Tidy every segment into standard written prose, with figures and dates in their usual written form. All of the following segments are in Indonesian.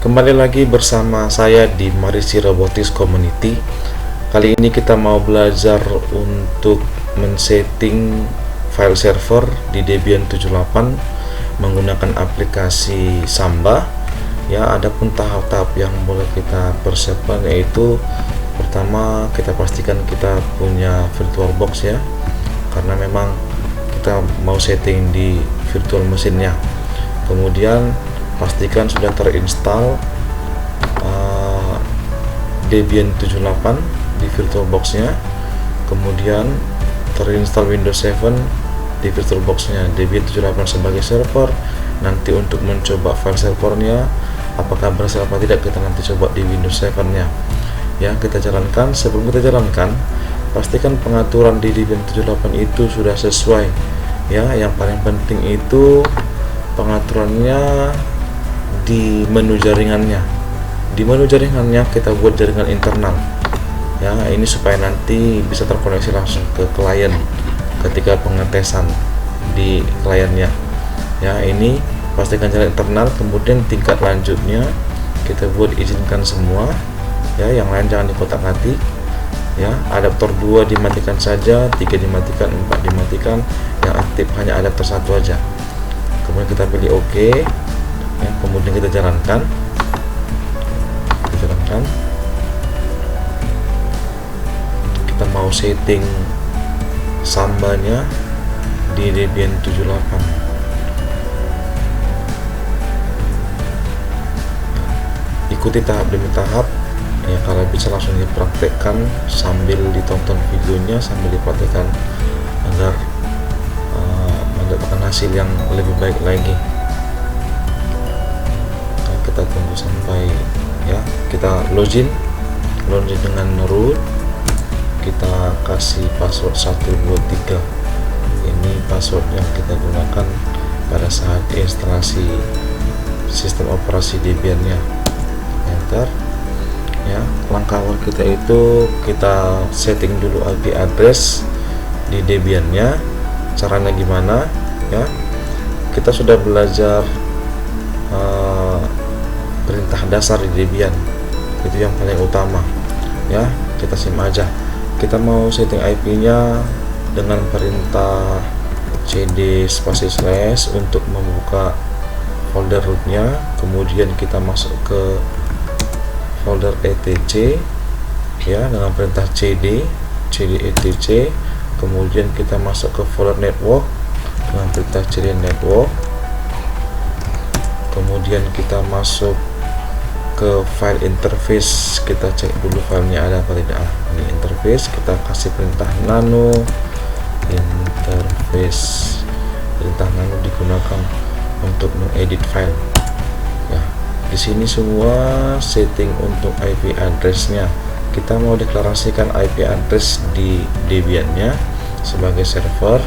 Kembali lagi bersama saya di Marisi Robotics Community. Kali ini kita mau belajar untuk men-setting file server di Debian 78 menggunakan aplikasi Samba. Ya, adapun tahap-tahap yang boleh kita persiapkan yaitu pertama kita pastikan kita punya VirtualBox ya, karena memang kita mau setting di virtual mesinnya. Kemudian pastikan sudah terinstall Debian 78 di VirtualBox-nya, kemudian terinstall Windows 7 di VirtualBox-nya, Debian 78 sebagai server. Nanti untuk mencoba file servernya apakah berhasil apa tidak, kita nanti coba di Windows 7-nya ya. Kita jalankan. Sebelum kita jalankan, pastikan pengaturan di Debian 78 itu sudah sesuai ya. Yang paling penting itu pengaturannya di menu jaringannya. Di menu jaringannya kita buat jaringan internal ya, ini supaya nanti bisa terkoneksi langsung ke klien ketika pengetesan di kliennya ya. Ini pastikan jaringan internal. Kemudian tingkat lanjutnya kita buat izinkan semua ya, yang lain jangan dikotak-atik ya. Adaptor 2 dimatikan saja, 3 dimatikan, 4 dimatikan, yang aktif hanya adaptor 1 aja. Kemudian kita pilih OK ya, kemudian kita jalankan. Kita mau setting sambanya di Debian 78. Ikuti tahap demi tahap ya, kalau bisa langsung dipraktekkan sambil ditonton videonya, sambil dipraktekkan agar mendapatkan hasil yang lebih baik lagi. Kita tunggu sampai ya, kita login dengan root, kita kasih password 123. Ini password yang kita gunakan pada saat instalasi sistem operasi Debian-nya. Enter ya. Langkah awal kita itu kita setting dulu IP address di Debian-nya. Caranya gimana ya, kita sudah belajar perintah dasar di Debian, itu yang paling utama ya. Kita sim aja. Kita mau setting IP-nya dengan perintah cd spasi slash untuk membuka folder rootnya. Kemudian kita masuk ke folder etc ya dengan perintah cd etc. Kemudian kita masuk ke folder network dengan perintah cd network. Kemudian kita masuk ke file interface, kita cek dulu filenya ada apa tidak. Ini interface, kita kasih perintah nano interface. Perintah nano digunakan untuk mengedit file ya. Di sini semua setting untuk IP address-nya. Kita mau deklarasikan IP address di Debian-nya sebagai server.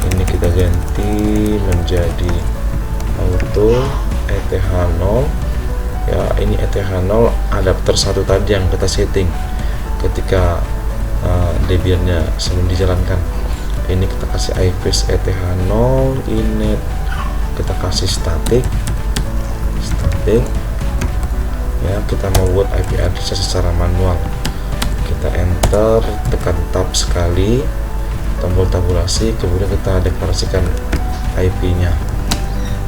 Ini kita ganti menjadi auto ETH0 ya. Ini ETH0 adapter 1 tadi yang kita setting ketika Debian-nya sebelum dijalankan. Ini kita kasih IP ETH0 init, kita kasih static ya. Kita mau buat IP address secara manual. Kita enter, tekan tab sekali, tombol tabulasi, kemudian kita deklarasikan IP-nya.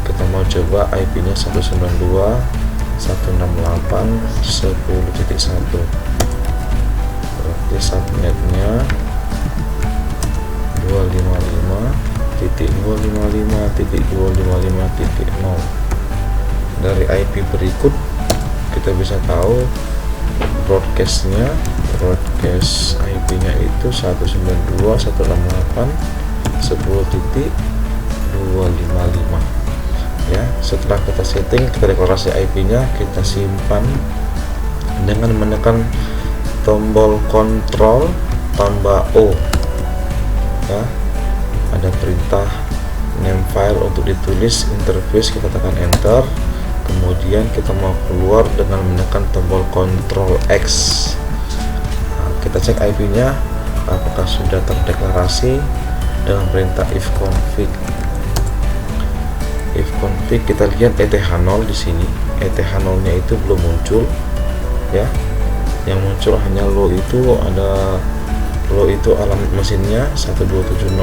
Kita mau coba IP-nya 192.168.10.1. berarti subnetnya 255.255.255.0. dari IP berikut kita bisa tahu broadcast IP-nya itu 192.168.10.255 ya. Setelah kita setting, kita deklarasi IP-nya, kita simpan dengan menekan tombol kontrol tambah O ya. Ada perintah name file untuk ditulis, interface, kita tekan enter. Kemudian kita mau keluar dengan menekan tombol Ctrl X. Nah, kita cek IP-nya apakah sudah terdeklarasi dengan perintah if config tapi kita lihat ETH0 di sini. ETH0 nya itu belum muncul ya, yang muncul hanya low itu ada low itu alamat mesinnya 127.00.1,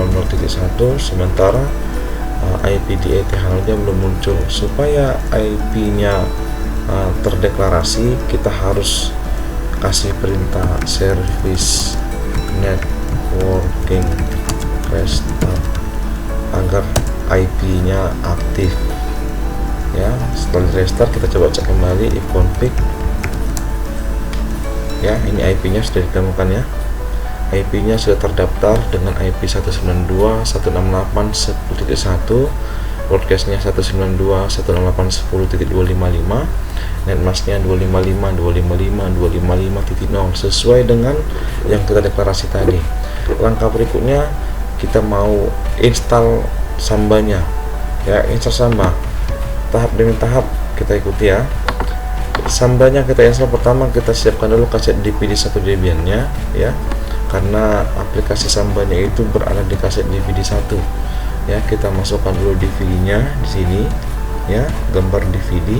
sementara IP di ETH0 nya belum muncul. Supaya IP nya terdeklarasi, kita harus kasih perintah service networking restart agar IP nya aktif ya. Setelah di restart, kita coba cek kembali if config ya. Ini IP nya sudah ditemukan ya, IP nya sudah terdaftar dengan IP 192.168.10.1, broadcast nya 192.168.10.255, netmask nya 255.255.255.0 sesuai dengan yang kita deklarasi tadi. Langkah berikutnya kita mau install sambanya ya. Install samba tahap demi tahap kita ikuti ya. Sambanya kita install, pertama kita siapkan dulu kaset DVD 1 Debian nya ya, karena aplikasi sambanya itu berada di kaset DVD 1 ya. Kita masukkan dulu DVD nya di sini ya, gambar DVD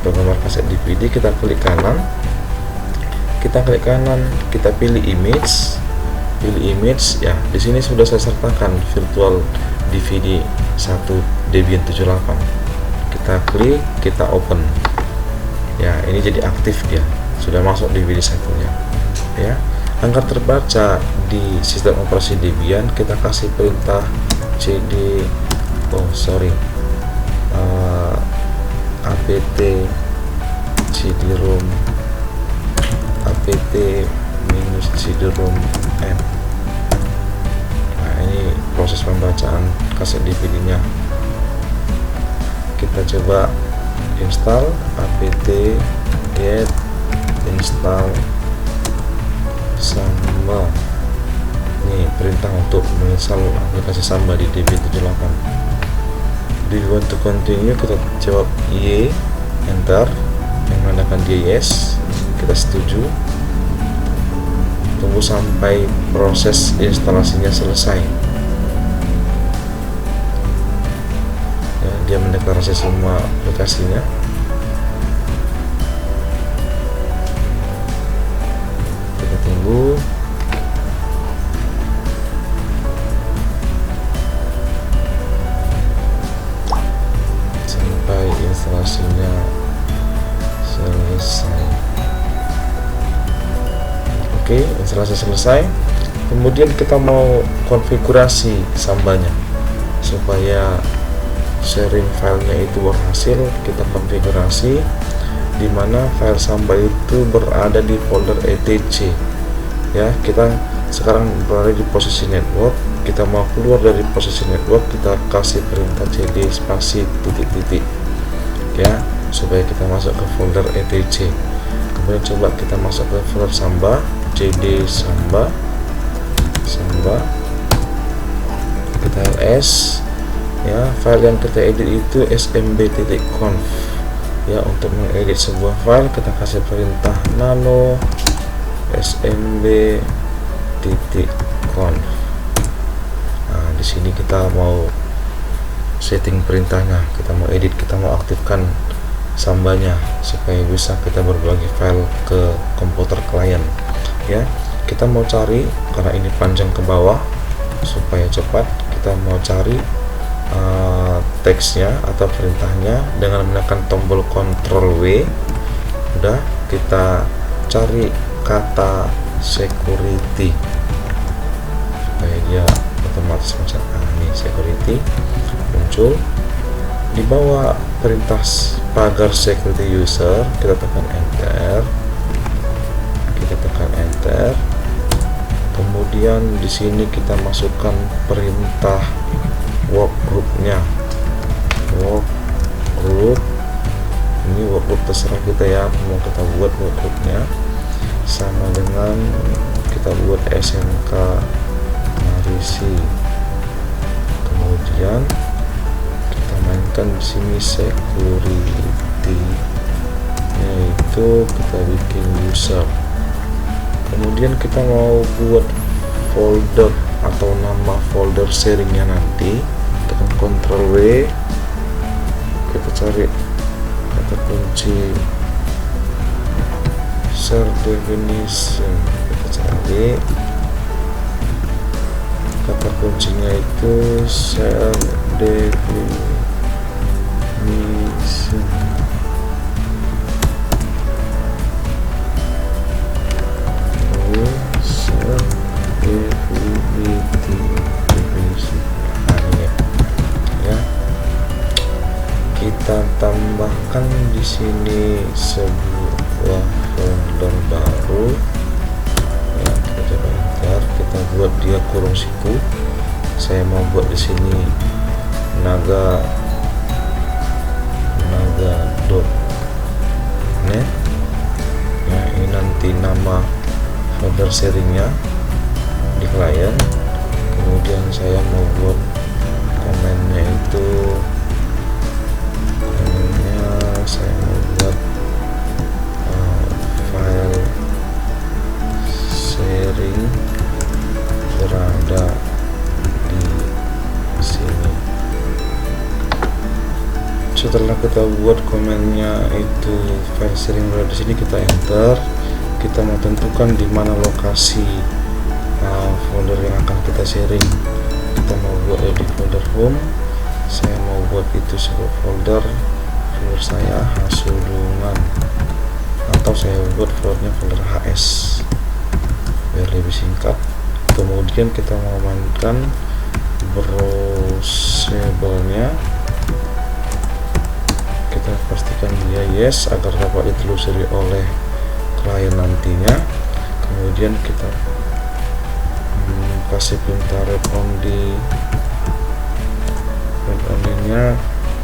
atau gambar kaset DVD. Kita klik kanan, kita pilih image, ya. Di sini sudah saya sertakan virtual DVD 1 Debian 78. Kita klik, kita open ya. Ini jadi aktif dia, sudah masuk DVD 1 nya ya. Agar terbaca di sistem operasi Debian, kita kasih perintah cd apt cd-rom cd-rom n. Nah, ini proses pembacaan kaset DVD nya. Kita coba install apt get install Samba. Ini perintah untuk menginstal aplikasi Samba di DB78. Do you want to continue? Kita jawab Y, enter, yang menandakan dia yes. Kita setuju. Tunggu sampai proses instalasinya selesai ya, dia mendeklarasi semua aplikasinya. Kita tunggu. Sampai instalasinya selesai. Oke, instalasi selesai. Kemudian kita mau konfigurasi sambanya supaya sharing filenya itu berhasil. Kita konfigurasi di mana file samba itu berada di folder etc ya. Kita sekarang berada di posisi network. Kita mau keluar dari posisi network, kita kasih perintah cd spasi titik-titik ya, supaya kita masuk ke folder etc. Kemudian coba kita masuk ke folder samba, cd samba, kita ls ya. File yang kita edit itu smb.conf ya. Untuk mengedit sebuah file, kita kasih perintah nano smb.conf. Nah, di sini kita mau setting perintahnya, kita mau edit, kita mau aktifkan sambanya supaya bisa kita berbagi file ke komputer klien ya. Kita mau cari, karena ini panjang ke bawah supaya cepat, kita mau cari teksnya atau perintahnya dengan menekan tombol Ctrl W. Udah, kita cari kata security supaya dia otomatis macam ini security muncul. Di bawah perintah pagar security user, kita tekan enter, kemudian di sini kita masukkan perintah workgroup-nya. Workgroup ini workgroup terserah kita ya, mau kita buat workgroup-nya sama dengan kita buat SMK Marisi. Kemudian kita mainkan di sini security, yaitu kita bikin user. Kemudian kita mau buat folder atau nama folder sharingnya nanti, tekan Ctrl W, kita cari kata kunci share definition, kita cari kata kuncinya itu share definition. Share definisi. Nah, ini ya. Kita tambahkan di sini sebuah folder baru. Ya, kita coba enter. Kita buat dia kurung siku. Saya mau buat di sini naga.net. Ya, ini nanti nama folder sharingnya di klien. Kemudian saya mau buat komennya itu, saya mau buat file sharing berada di sini. Setelah kita buat komennya itu file sharing berada di sini, kita enter. Kita mau tentukan di mana lokasi folder yang akan kita sharing. Kita mau buat di folder home. Saya mau buat itu sebuah folder saya Hasudungan, atau saya buat foldernya folder HS biar lebih singkat. Kemudian kita mau mainkan browsable-nya. Kita pastikan dia yes agar dapat ditelusuri oleh klien nantinya. Kemudian kita kasih perintah read only-nya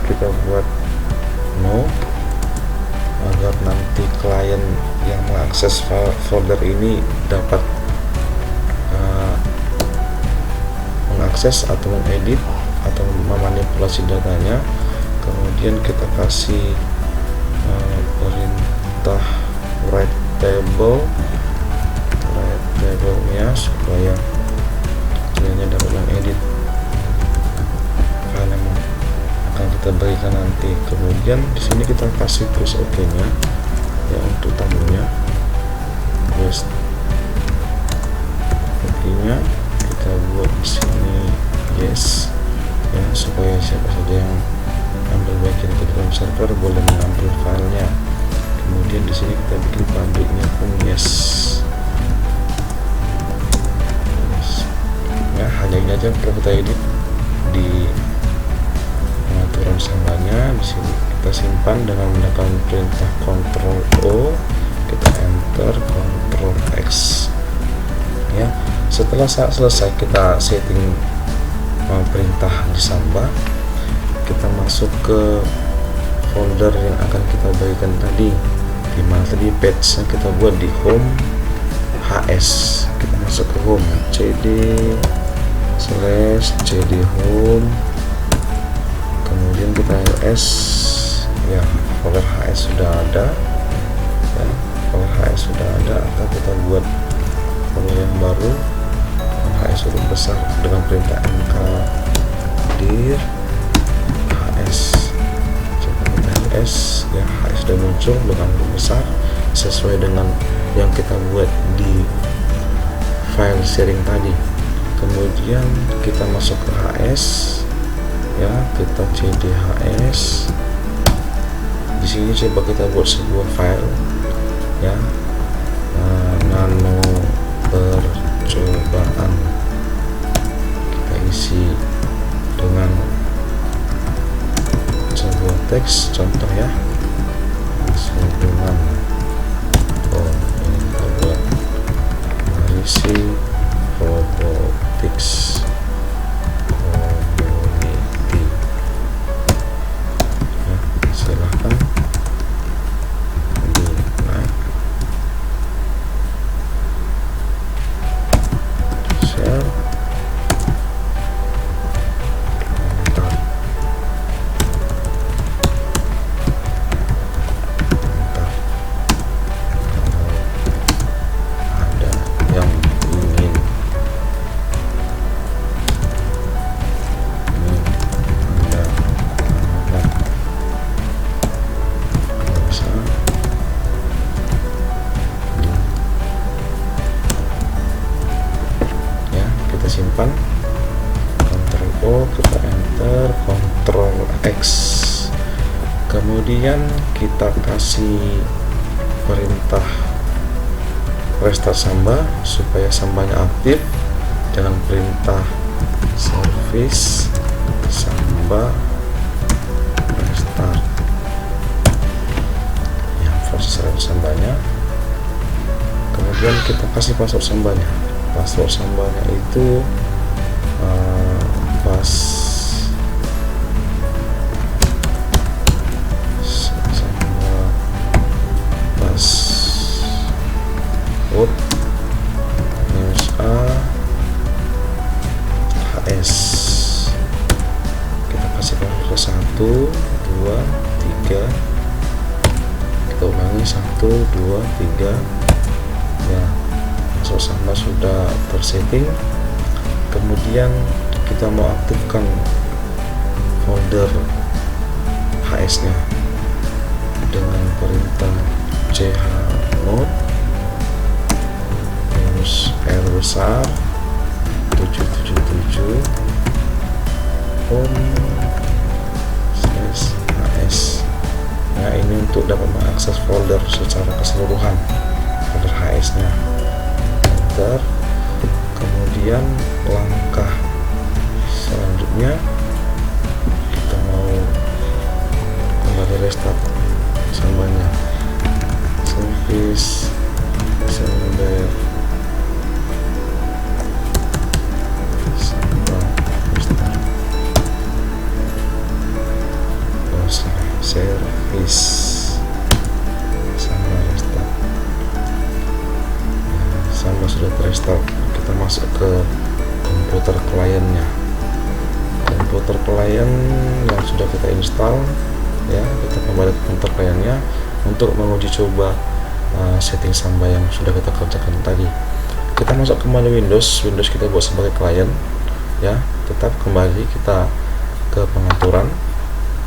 kita buat no, agar nanti klien yang mengakses folder ini dapat mengakses atau mengedit atau memanipulasi datanya. Kemudian kita kasih perintah write table-nya supaya kliennya dapat mengedit file yang akan kita berikan nanti. Kemudian di sini kita kasih push OK-nya ya untuk tamunya. Push OK-nya kita buat di sini yes ya, supaya siapa saja yang ambil bagian ke dalam server boleh mengambil filenya. Kemudian di sini kita bikin pabriknya pun yes. Ya, hanya ini aja perlu kita edit di pengaturan sambanya. Di sini kita simpan dengan menggunakan perintah Ctrl O, kita enter Ctrl X. Ya, setelah selesai kita setting perintah di Samba, kita masuk ke folder yang akan kita bagikan tadi. Di mana tadi page-nya kita buat di home HS. Kita masuk ke home cd/cd home, kemudian kita ls ya, folder HS sudah ada ya, folder HS sudah ada. Atau kita buat folder yang baru, HS huruf besar dengan perintah mkdir HS. HS ya, HS sudah muncul dengan huruf besar sesuai dengan yang kita buat di file sharing tadi. Kemudian kita masuk ke HS ya, kita cd HS. Di sini coba kita buat sebuah file ya, nano percobaan. Kita isi dengan sebuah teks contoh ya, dengan ini kita buat berisi robotics community ya, silahkan di like, share, kemudian kita kasih perintah restart Samba supaya Sambanya aktif dengan perintah service Samba restart. Ya, proses Sambanya. Kemudian kita kasih password Sambanya. Password Sambanya itu password HS. Kita kasih password 1 2 3. Kita ulangi 1 2 3. Ya, password Samba sudah tersetting. Kemudian kita mau aktifkan folder HS nya dengan perintah chmod terus R besar 777 home/hs. Nah, ini untuk dapat mengakses folder secara keseluruhan, folder HS nya. Enter. Kemudian langkah selanjutnya kita mau kembali restart Sambanya, service Samba restart, service Samba restart. Samba sudah terrestart. Kita masuk ke komputer kliennya. Komputer klien yang sudah kita install, ya, kita kembali ke komputer kliennya untuk menguji coba setting Samba yang sudah kita kerjakan tadi. Kita masuk kembali Windows kita buat sebagai klien, ya. Tetap kembali kita ke pengaturan,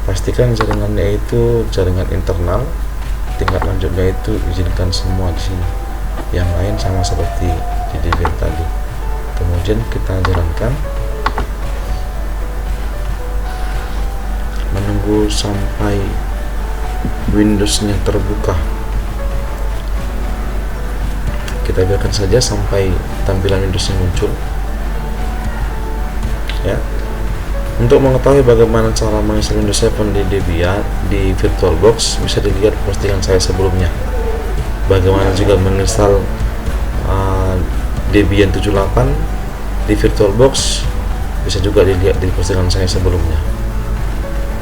pastikan jaringannya itu jaringan internal, tingkat lanjutnya itu izinkan semua di sini. Yang lain sama seperti di Debian tadi. Kemudian kita jalankan, menunggu sampai Windows-nya terbuka. Kita biarkan saja sampai tampilan Windows-nya muncul, ya. Untuk mengetahui bagaimana cara menginstal Windows 7 di Debian di VirtualBox, bisa dilihat postingan saya sebelumnya. Bagaimana juga menginstal Debian 78 di VirtualBox, bisa juga dilihat di postingan saya sebelumnya.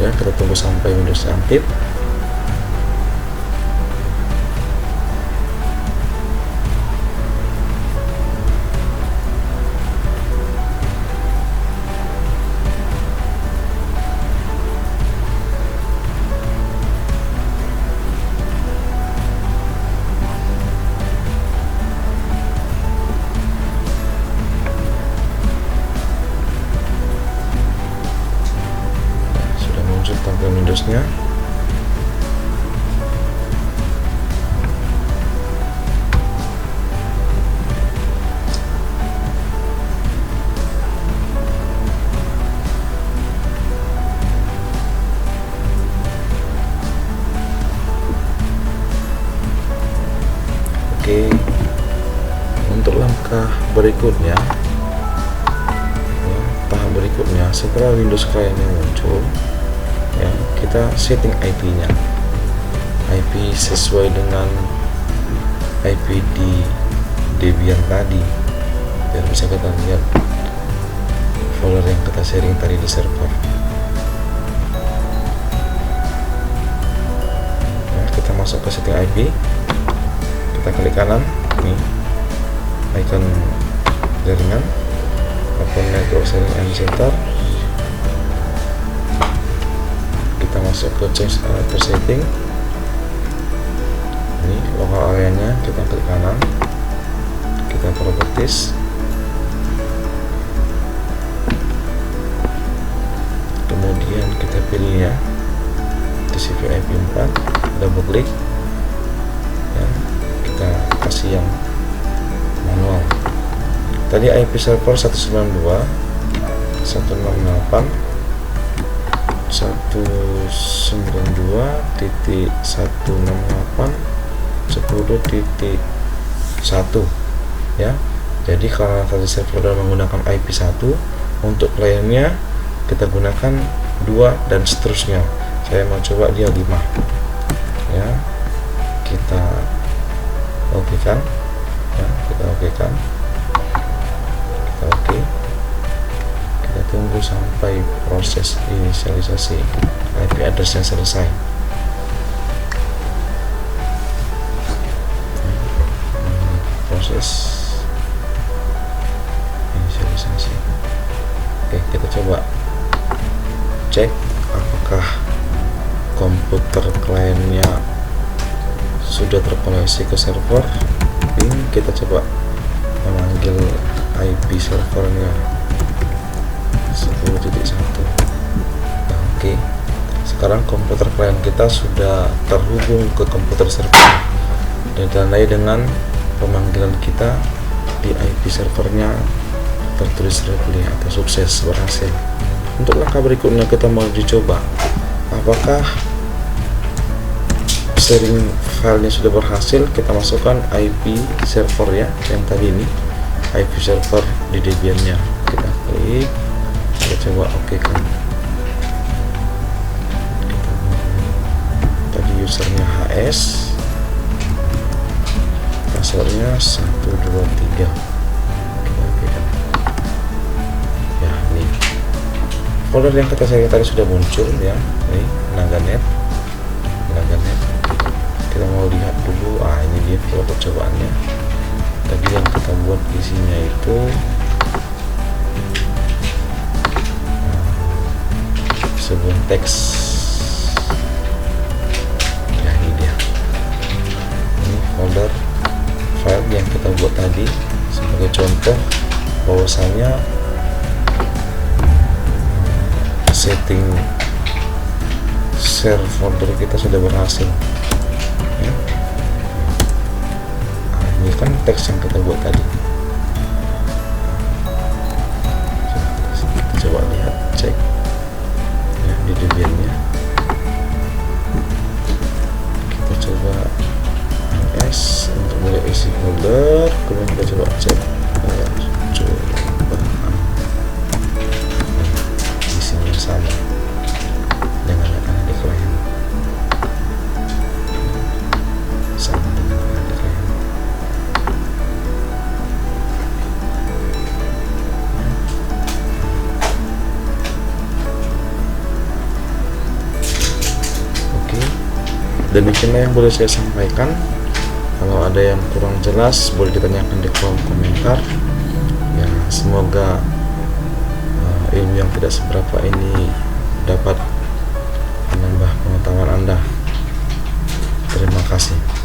Ya, kita tunggu sampai Windows aktif. Tampilan Windows-nya. Oke, untuk langkah berikutnya, ya, tahap berikutnya setelah Windows kliennya muncul, ya, kita setting IP-nya, IP sesuai dengan IP di Debian tadi, biar bisa kita lihat folder yang kita sharing tadi di server. Nah, kita masuk ke setting IP, kita klik kanan, nih icon jaringan, open network sharing and center. Kita masuk ke change to setting, ini local area-nya, kita klik kanan, kita properties, kemudian kita pilih, ya, TCP IP 4, double klik, ya, kita kasih yang manual. Tadi IP server 192.168.168 192.168.10.1 ya. Jadi kalau tadi server menggunakan IP 1, untuk kliennya kita gunakan 2 dan seterusnya. Saya mau coba dia 5 ya. Kita oke kan ya, kita oke kan, kita oke. Kita tunggu sampai proses inisialisasi IP address yang selesai. Proses inisialisasi. Oke, kita coba cek apakah komputer kliennya sudah terkoneksi ke server ping. Kita coba memanggil IP servernya 10.1. Nah, oke. Sekarang komputer klien kita sudah terhubung ke komputer server dan ditandai dengan pemanggilan kita di IP servernya tertulis successfully atau sukses, berhasil. Untuk langkah berikutnya kita mau dicoba apakah sharing filenya sudah berhasil. Kita masukkan IP server ya, yang tadi ini IP server di Debian-nya. Kita klik, kita coba oke kan. Tadi usernya HS, passwordnya 123. Ya, ini folder yang kata saya tadi sudah muncul ya. Ini Naganet. Kita mau lihat dulu. Ini dia flow percobaannya. Tadi yang kita buat isinya itu sebuah teks. Ya, ini dia. Ini folder file yang kita buat tadi sebagai contoh bahwasanya setting share folder kita sudah berhasil ya. Ini kan teks yang kita buat tadi. Kita coba lihat, cek ya di Debian-nya. Kita coba ls untuk mulai isi folder, kemudian kita coba cek isinya sama dengan yang ada di klien, sama dengan yang ada di klien. Oke, demikianlah yang boleh saya sampaikan. Kalau ada yang kurang jelas boleh ditanyakan di kolom komentar ya. Semoga ilmu yang tidak seberapa ini dapat menambah pengetahuan Anda. Terima kasih.